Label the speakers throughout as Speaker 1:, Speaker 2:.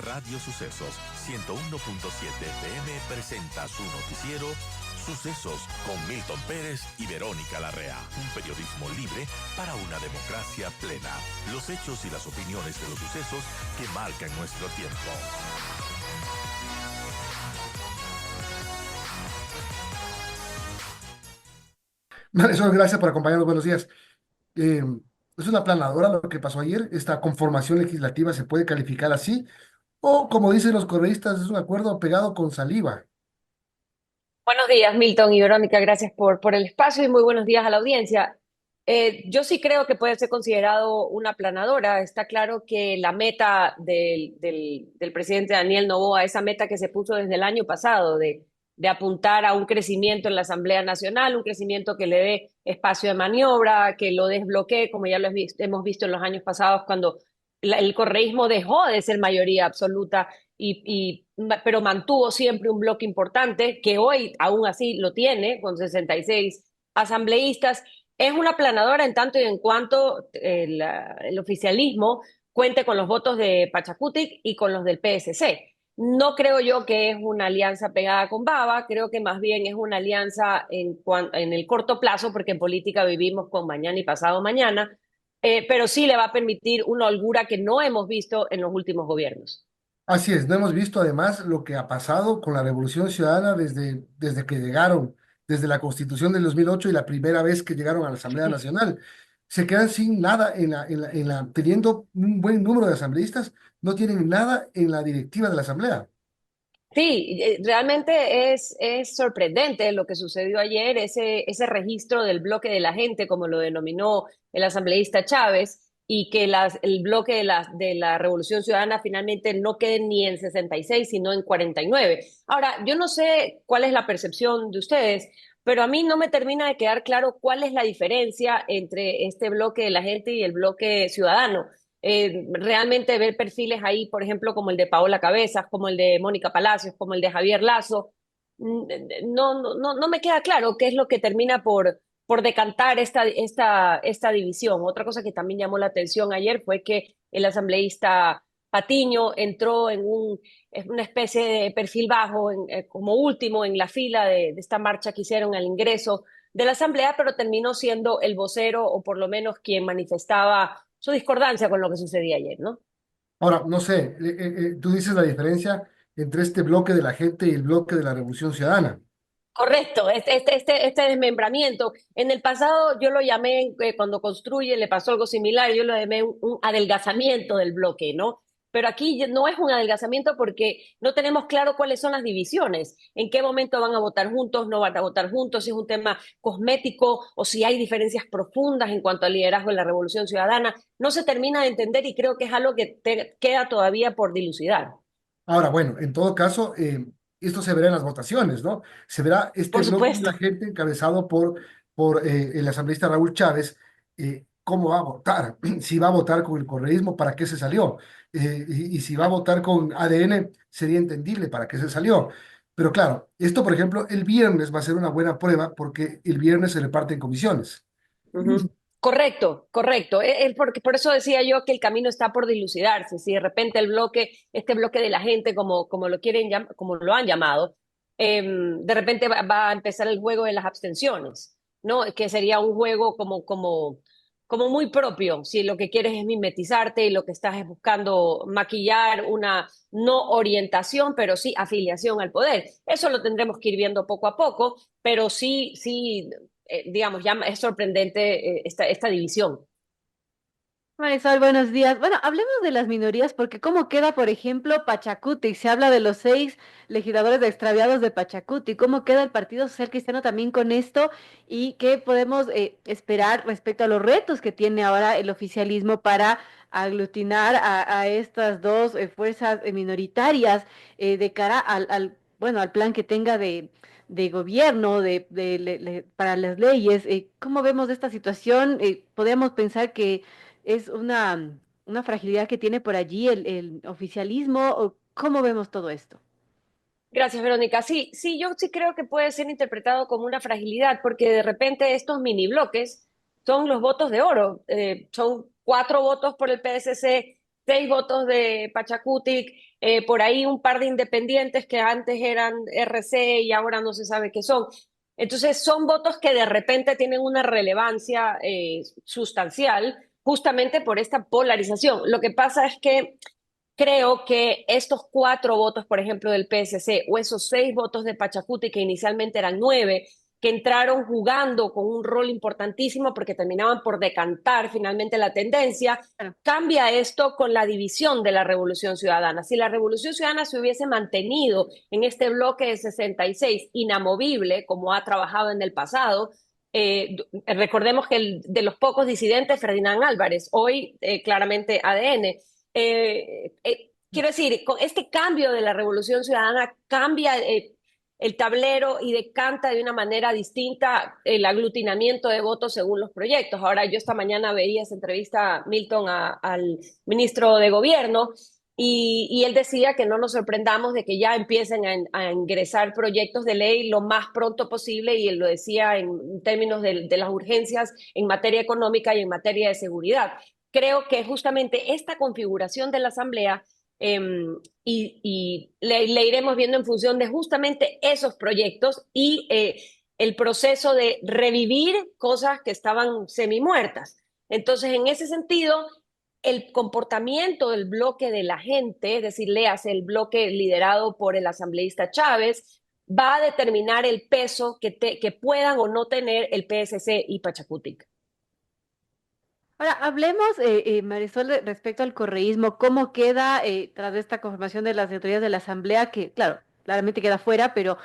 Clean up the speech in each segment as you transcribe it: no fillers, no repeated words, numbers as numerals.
Speaker 1: Radio Sucesos 101.7 FM presenta su noticiero Sucesos con Milton Pérez y Verónica Larrea. Un periodismo libre para una democracia plena. Los hechos y las opiniones de los sucesos que marcan nuestro tiempo.
Speaker 2: Marisol, gracias por acompañarnos. Buenos días. Eh, es una planadora lo que pasó ayer. Esta conformación legislativa se puede calificar así, o como dicen los correístas, es un acuerdo pegado con saliva.
Speaker 3: Buenos días, Milton y Verónica, gracias por el espacio y muy buenos días a la audiencia. Yo sí creo que puede ser considerado una aplanadora. Está claro que la meta del presidente Daniel Noboa, esa meta que se puso desde el año pasado de apuntar a un crecimiento en la Asamblea Nacional, un crecimiento que le dé espacio de maniobra, que lo desbloquee, como ya hemos visto en los años pasados, cuando el correísmo dejó de ser mayoría absoluta pero mantuvo siempre un bloque importante, que hoy aún así lo tiene, con 66 asambleístas. Es una aplanadora en tanto y en cuanto el oficialismo cuente con los votos de Pachacutic y con los del PSC. No creo yo que es una alianza pegada con baba, creo que más bien es una alianza en el corto plazo, porque en política vivimos con mañana y pasado mañana, pero sí le va a permitir una holgura que no hemos visto en los últimos gobiernos.
Speaker 2: Así es, no hemos visto además lo que ha pasado con la Revolución Ciudadana desde que llegaron, desde la Constitución del 2008 y la primera vez que llegaron a la Asamblea Nacional. Se quedan sin nada teniendo un buen número de asambleístas, no tienen nada en la directiva de la Asamblea.
Speaker 3: Sí, realmente es sorprendente lo que sucedió ayer, ese registro del bloque de la gente, como lo denominó el asambleísta Chávez, y que el bloque de la Revolución Ciudadana finalmente no quede ni en 66, sino en 49. Ahora, yo no sé cuál es la percepción de ustedes, pero a mí no me termina de quedar claro cuál es la diferencia entre este bloque de la gente y el bloque ciudadano. Realmente ver perfiles ahí, por ejemplo, como el de Paola Cabezas, como el de Mónica Palacios, como el de Javier Lazo, no me queda claro qué es lo que termina por decantar esta división. Otra cosa que también llamó la atención ayer fue que el asambleísta Patiño entró en una especie de perfil bajo, como último en la fila de esta marcha que hicieron al ingreso de la asamblea, pero terminó siendo el vocero o por lo menos quien manifestaba su discordancia con lo que sucedía ayer, ¿no?
Speaker 2: Ahora, no sé, tú dices la diferencia entre este bloque de la gente y el bloque de la Revolución Ciudadana.
Speaker 3: Correcto, este desmembramiento. En el pasado yo lo llamé, cuando construye, le pasó algo similar, yo lo llamé un adelgazamiento del bloque, ¿no? Pero aquí no es un adelgazamiento porque no tenemos claro cuáles son las divisiones, en qué momento van a votar juntos, no van a votar juntos, si es un tema cosmético o si hay diferencias profundas en cuanto al liderazgo de la Revolución Ciudadana. No se termina de entender y creo que es algo que queda todavía por dilucidar.
Speaker 2: Ahora, bueno, en todo caso, esto se verá en las votaciones, ¿no? Se verá este
Speaker 3: Por
Speaker 2: bloque de la
Speaker 3: supuesto.
Speaker 2: gente encabezado por el asambleísta Raúl Chávez, cómo va a votar, si va a votar con el correísmo, para qué se salió, y si va a votar con ADN, sería entendible para qué se salió. Pero claro, esto, por ejemplo, el viernes va a ser una buena prueba porque el viernes se reparte en comisiones.
Speaker 3: Ujú. Correcto, correcto. Porque por eso decía yo que el camino está por dilucidarse. Si de repente este bloque de la gente, como lo quieren como lo han llamado, de repente va a empezar el juego de las abstenciones, ¿no? Que sería un juego como muy propio. Si lo que quieres es mimetizarte y lo que estás es buscando maquillar una no orientación, pero sí afiliación al poder. Eso lo tendremos que ir viendo poco a poco, pero sí, digamos, ya es sorprendente, esta división.
Speaker 4: Marisol, buenos días. Bueno, hablemos de las minorías, porque cómo queda, por ejemplo, Pachacuti. Se habla de los 6 legisladores extraviados de Pachacuti. ¿Cómo queda el Partido Social Cristiano también con esto? ¿Y qué podemos esperar respecto a los retos que tiene ahora el oficialismo para aglutinar a estas dos fuerzas minoritarias de cara bueno, al plan que tenga de gobierno, para las leyes? ¿Cómo vemos esta situación? Podríamos pensar que es una fragilidad que tiene por allí el oficialismo. ¿O cómo vemos todo esto?
Speaker 3: Gracias, Verónica. Sí, sí, yo sí creo que puede ser interpretado como una fragilidad, porque de repente estos mini bloques son los votos de oro. Son 4 votos por el PSC, 6 votos de Pachacutic, por ahí un par de independientes que antes eran RC y ahora no se sabe qué son. Entonces son votos que de repente tienen una relevancia sustancial justamente por esta polarización. Lo que pasa es que creo que estos 4 votos, por ejemplo, del PSC o esos 6 votos de Pachacuti, que inicialmente eran 9, que entraron jugando con un rol importantísimo porque terminaban por decantar finalmente la tendencia,
Speaker 4: Claro.
Speaker 3: cambia esto con la división de la Revolución Ciudadana. Si la Revolución Ciudadana se hubiese mantenido en este bloque de 66 inamovible, como ha trabajado en el pasado, recordemos que de los pocos disidentes, Ferdinand Álvarez, hoy claramente ADN. Quiero decir, con este cambio de la Revolución Ciudadana cambia el tablero y decanta de una manera distinta el aglutinamiento de votos según los proyectos. Ahora, yo esta mañana veía esa entrevista, Milton, al ministro de Gobierno, y él decía que no nos sorprendamos de que ya empiecen a ingresar proyectos de ley lo más pronto posible, y él lo decía en términos de las urgencias en materia económica y en materia de seguridad. Creo que justamente esta configuración de la Asamblea eh, y le iremos viendo en función de justamente esos proyectos y el proceso de revivir cosas que estaban semi-muertas. Entonces, en ese sentido, el comportamiento del bloque de la gente, es decir, léase el bloque liderado por el asambleísta Chávez, va a determinar el peso que puedan o no tener el PSC y Pachacutic.
Speaker 4: Ahora, hablemos, Marisol, respecto al correísmo, cómo queda tras esta conformación de las autoridades de la Asamblea, que, claro, claramente queda fuera, pero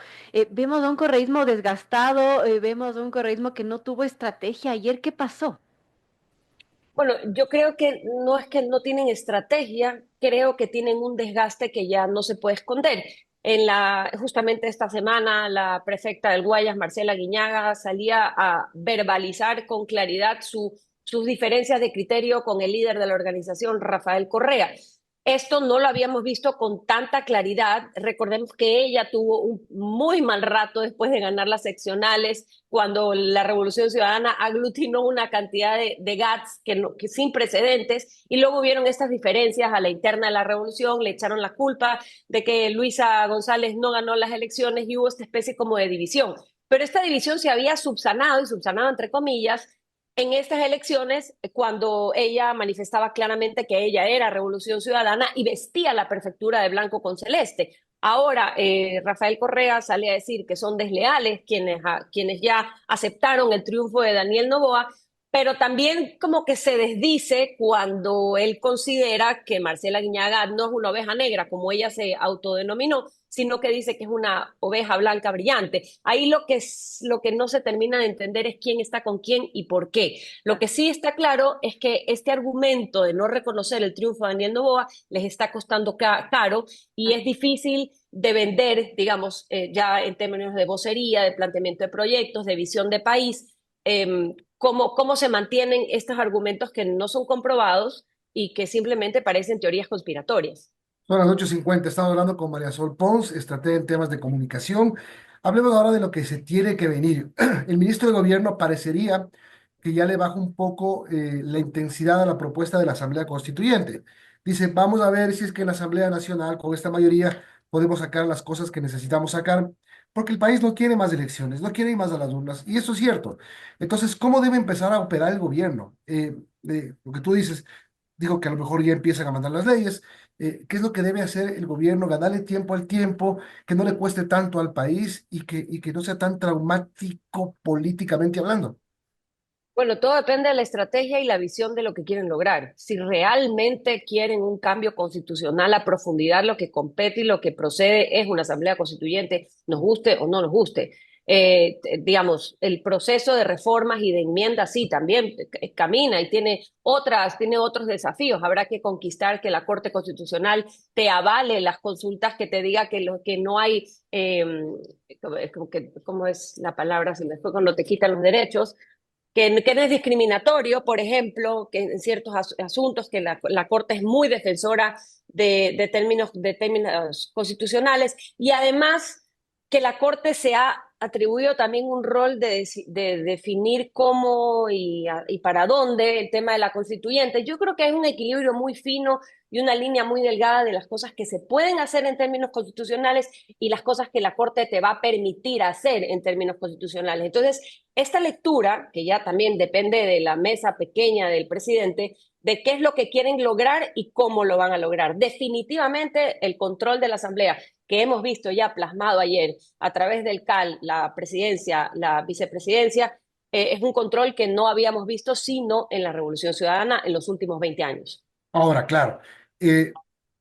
Speaker 4: vemos a un correísmo desgastado, vemos a un correísmo que no tuvo estrategia. Ayer, ¿qué pasó?
Speaker 3: Bueno, yo creo que no tienen estrategia, creo que tienen un desgaste que ya no se puede esconder. Justamente esta semana, la prefecta del Guayas, Marcela Guiñaga, salía a verbalizar con claridad sus diferencias de criterio con el líder de la organización, Rafael Correa. Esto no lo habíamos visto con tanta claridad. Recordemos que ella tuvo un muy mal rato después de ganar las seccionales, cuando la Revolución Ciudadana aglutinó una cantidad de GATS que sin precedentes, y luego hubieron estas diferencias a la interna de la revolución, le echaron la culpa de que Luisa González no ganó las elecciones y hubo esta especie como de división. Pero esta división se había subsanado, y subsanado entre comillas, en estas elecciones, cuando ella manifestaba claramente que ella era Revolución Ciudadana y vestía la prefectura de blanco con celeste. Ahora, Rafael Correa sale a decir que son desleales quienes ya aceptaron el triunfo de Daniel Noboa, pero también como que se desdice cuando él considera que Marcela Guiñaga no es una oveja negra, como ella se autodenominó, sino que dice que es una oveja blanca brillante. Ahí lo que no se termina de entender es quién está con quién y por qué. Lo que sí está claro es que este argumento de no reconocer el triunfo de Daniel Noboa les está costando caro, y es difícil de vender, digamos, ya en términos de vocería, de planteamiento de proyectos, de visión de país, cómo se mantienen estos argumentos que no son comprobados y que simplemente parecen teorías conspiratorias.
Speaker 2: Son las 8:50. Estamos hablando con María Sol Pons, estratega en temas de comunicación. Hablemos ahora de lo que se tiene que venir. El ministro de Gobierno parecería que ya le baja un poco la intensidad a la propuesta de la Asamblea Constituyente. Dice, vamos a ver si es que en la Asamblea Nacional, con esta mayoría, podemos sacar las cosas que necesitamos sacar, porque el país no quiere más elecciones, no quiere ir más a las urnas, y eso es cierto. Entonces, ¿cómo debe empezar a operar el gobierno? Lo que tú dices, digo que a lo mejor ya empiezan a mandar las leyes. ¿Qué es lo que debe hacer el gobierno? Ganarle tiempo al tiempo, que no le cueste tanto al país y que no sea tan traumático políticamente hablando.
Speaker 3: Bueno, todo depende de la estrategia y la visión de lo que quieren lograr. Si realmente quieren un cambio constitucional a profundidad, lo que compete y lo que procede es una asamblea constituyente, nos guste o no nos guste. Digamos, el proceso de reformas y de enmiendas sí también camina y tiene otros desafíos. Habrá que conquistar que la Corte Constitucional te avale las consultas, que te diga que no hay, ¿cómo es la palabra? Se me fue cuando te quitan los derechos, que no es discriminatorio, por ejemplo, que en ciertos asuntos que la Corte es muy defensora de términos constitucionales, y además que la Corte se ha atribuyó también un rol de definir cómo y para dónde el tema de la constituyente. Yo creo que hay un equilibrio muy fino y una línea muy delgada de las cosas que se pueden hacer en términos constitucionales y las cosas que la Corte te va a permitir hacer en términos constitucionales. Entonces, esta lectura, que ya también depende de la mesa pequeña del presidente, de qué es lo que quieren lograr y cómo lo van a lograr. Definitivamente el control de la Asamblea, que hemos visto ya plasmado ayer a través del CAL, la presidencia, la vicepresidencia, es un control que no habíamos visto sino en la Revolución Ciudadana en los últimos 20 años.
Speaker 2: Ahora, claro, eh,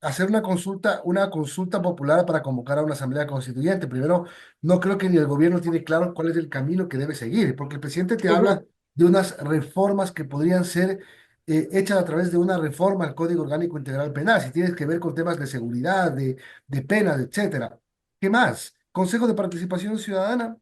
Speaker 2: hacer una consulta popular para convocar a una asamblea constituyente. Primero, no creo que ni el gobierno tiene claro cuál es el camino que debe seguir, porque el presidente te
Speaker 3: Uh -huh.
Speaker 2: habla de unas reformas que podrían ser hechas a través de una reforma al Código Orgánico Integral Penal, si tienes que ver con temas de seguridad, de penas, etcétera. ¿Qué más? Consejo de Participación Ciudadana,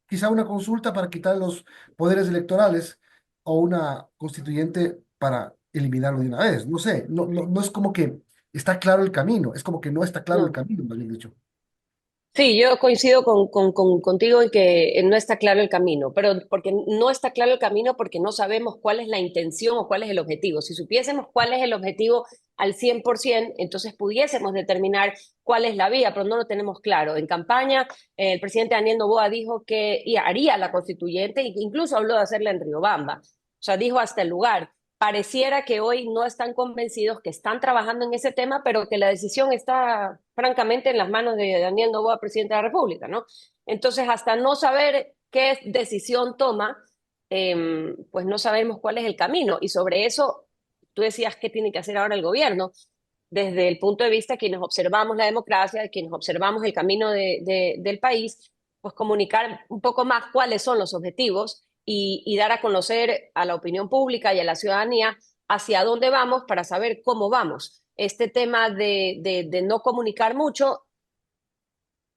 Speaker 2: quizá una consulta para quitar los poderes electorales o una constituyente para eliminarlo de una vez. No sé, no es como que está claro el camino, es como que no está claro el
Speaker 3: No.
Speaker 2: camino, más bien dicho.
Speaker 3: Sí, yo coincido contigo en que no está claro el camino, pero porque no está claro el camino porque no sabemos cuál es la intención o cuál es el objetivo. Si supiésemos cuál es el objetivo al 100%, entonces pudiésemos determinar cuál es la vía, pero no lo tenemos claro. En campaña, el presidente Daniel Noboa dijo que haría la constituyente e incluso habló de hacerla en Riobamba. O sea, dijo hasta el lugar. Pareciera que hoy no están convencidos, que están trabajando en ese tema, pero que la decisión está francamente en las manos de Daniel Noboa, presidente de la República, ¿no? Entonces, hasta no saber qué decisión toma, pues no sabemos cuál es el camino. Y sobre eso, tú decías qué tiene que hacer ahora el gobierno. Desde el punto de vista de quienes observamos la democracia, de quienes observamos el camino del país, pues comunicar un poco más cuáles son los objetivos y dar a conocer a la opinión pública y a la ciudadanía hacia dónde vamos para saber cómo vamos. Este tema de no comunicar mucho,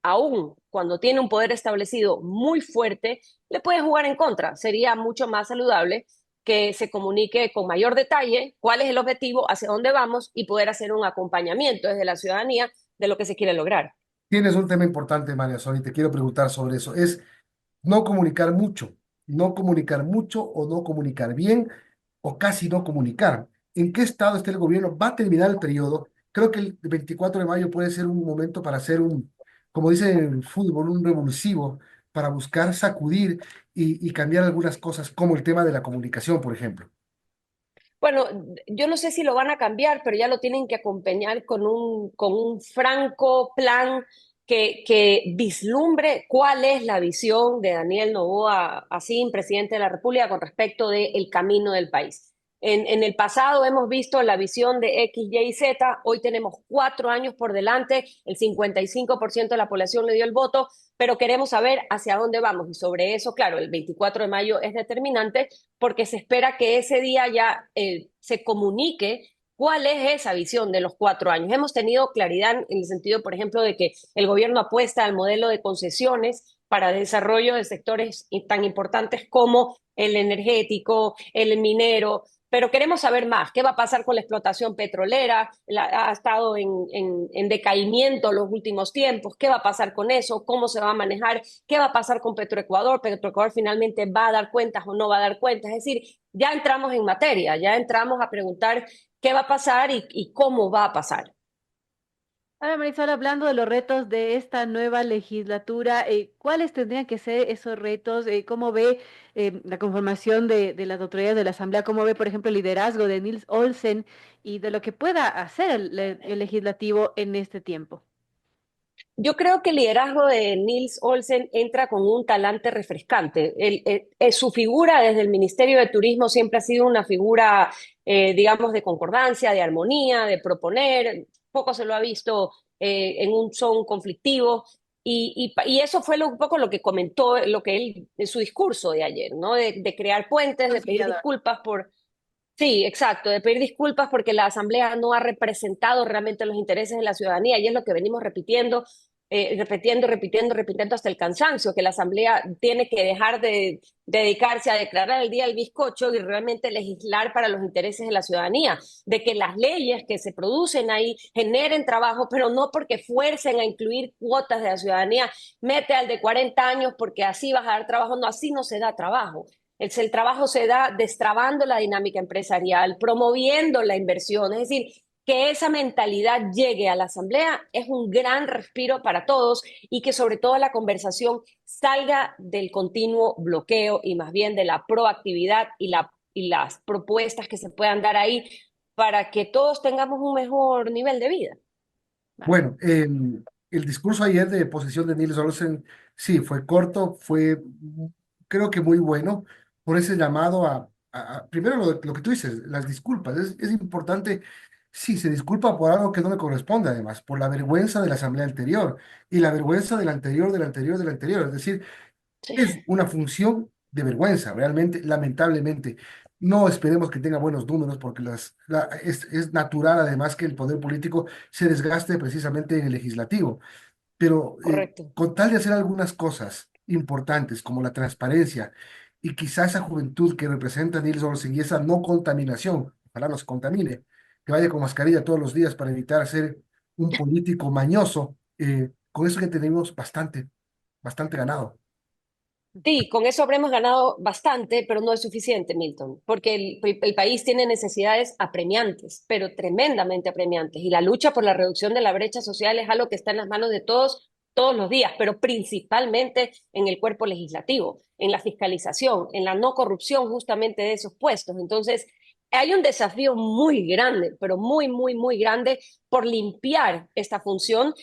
Speaker 3: aún cuando tiene un poder establecido muy fuerte, le puede jugar en contra. Sería mucho más saludable que se comunique con mayor detalle cuál es el objetivo, hacia dónde vamos y poder hacer un acompañamiento desde la ciudadanía de lo que se quiere lograr.
Speaker 2: Tienes un tema importante, María Sol, y te quiero preguntar sobre eso. Es no comunicar mucho, no comunicar mucho o no comunicar bien o casi no comunicar. ¿En qué estado está el gobierno? ¿Va a terminar el periodo? Creo que el 24 de mayo puede ser un momento para hacer como dicen en el fútbol, un revulsivo para buscar sacudir y cambiar algunas cosas, como el tema de la comunicación, por ejemplo.
Speaker 3: Bueno, yo no sé si lo van a cambiar, pero ya lo tienen que acompañar con un franco plan que vislumbre cuál es la visión de Daniel Noboa, así presidente de la República, con respecto del camino del país. En el pasado hemos visto la visión de X, Y y Z, hoy tenemos 4 años por delante, el 55% de la población le dio el voto, pero queremos saber hacia dónde vamos y sobre eso, claro, el 24 de mayo es determinante porque se espera que ese día ya se comunique cuál es esa visión de los 4 años. Hemos tenido claridad en el sentido, por ejemplo, de que el gobierno apuesta al modelo de concesiones para desarrollo de sectores tan importantes como el energético, el minero, pero queremos saber más. ¿Qué va a pasar con la explotación petrolera? Ha estado en decaimiento los últimos tiempos. ¿Qué va a pasar con eso? ¿Cómo se va a manejar? ¿Qué va a pasar con Petroecuador? ¿Petroecuador finalmente va a dar cuentas o no va a dar cuentas? Es decir, ya entramos en materia, ya entramos a preguntar qué va a pasar y cómo va a pasar.
Speaker 4: Ahora, Marisol, hablando de los retos de esta nueva legislatura, ¿cuáles tendrían que ser esos retos? ¿Cómo ve la conformación de las autoridades de la Asamblea? ¿Cómo ve, por ejemplo, el liderazgo de Nils Olsen y de lo que pueda hacer el legislativo en este tiempo?
Speaker 3: Yo creo que el liderazgo de Nils Olsen entra con un talante refrescante. Su figura desde el Ministerio de Turismo siempre ha sido una figura, digamos, de concordancia, de armonía, de proponer. Poco se lo ha visto en un son conflictivo. Y eso fue un poco lo que comentó, lo que él, en su discurso de ayer, ¿no? De crear puentes, de pedir
Speaker 4: Conciliador.
Speaker 3: disculpas por... Sí, exacto, de pedir disculpas porque la Asamblea no ha representado realmente los intereses de la ciudadanía y es lo que venimos repitiendo repitiendo hasta el cansancio, que la Asamblea tiene que dejar de dedicarse a declarar el día del bizcocho y realmente legislar para los intereses de la ciudadanía, de que las leyes que se producen ahí generen trabajo, pero no porque fuercen a incluir cuotas de la ciudadanía, mete al de 40 años porque así vas a dar trabajo, no, así no se da trabajo. El trabajo se da destrabando la dinámica empresarial, promoviendo la inversión, es decir, que esa mentalidad llegue a la Asamblea es un gran respiro para todos y que sobre todo la conversación salga del continuo bloqueo y más bien de la proactividad y las propuestas que se puedan dar ahí para que todos tengamos un mejor nivel de vida.
Speaker 2: Bueno, el discurso ayer de posesión de Niels Olsen, sí, fue corto, fue creo que muy bueno por ese llamado primero lo que tú dices, las disculpas. Es importante, sí, se disculpa por algo que no le corresponde, además, por la vergüenza de la asamblea anterior y la vergüenza del anterior, del anterior, del anterior. Es decir,
Speaker 3: Sí,
Speaker 2: es una función de vergüenza, realmente, lamentablemente. No esperemos que tenga buenos números porque es natural además que el poder político se desgaste precisamente en el legislativo, pero
Speaker 3: correcto.
Speaker 2: con tal de hacer algunas cosas importantes como la transparencia y quizá esa juventud que representa Nils Olsen y esa no contaminación, ojalá no se contamine, que vaya con mascarilla todos los días para evitar ser un político mañoso, con eso que tenemos bastante ganado.
Speaker 3: Sí, con eso habremos ganado bastante, pero no es suficiente, Milton, porque el país tiene necesidades apremiantes, pero tremendamente apremiantes, y la lucha por la reducción de la brecha social es algo que está en las manos de todos, todos los días, pero principalmente en el cuerpo legislativo, en la fiscalización, en la no corrupción justamente de esos puestos. Entonces, hay un desafío muy grande, pero muy, muy, muy grande por limpiar esta función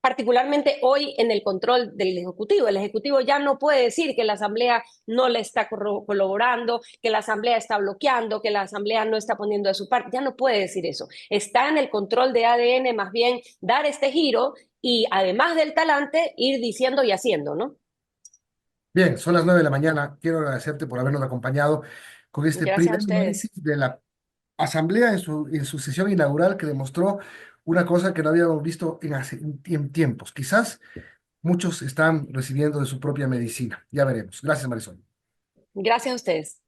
Speaker 3: particularmente hoy en el control del Ejecutivo. El Ejecutivo ya no puede decir que la Asamblea no le está colaborando, que la Asamblea está bloqueando, que la Asamblea no está poniendo de su parte. Ya no puede decir eso. Está en el control de ADN más bien dar este giro y además del talante ir diciendo y haciendo, ¿no?
Speaker 2: Bien, son las 9 de la mañana. Quiero agradecerte por habernos acompañado con este
Speaker 3: Gracias a
Speaker 2: primer
Speaker 3: ustedes.
Speaker 2: análisis de la Asamblea en su sesión inaugural que demostró una cosa que no habíamos visto en tiempos. Quizás muchos están recibiendo de su propia medicina. Ya veremos. Gracias, Marisol.
Speaker 3: Gracias a ustedes.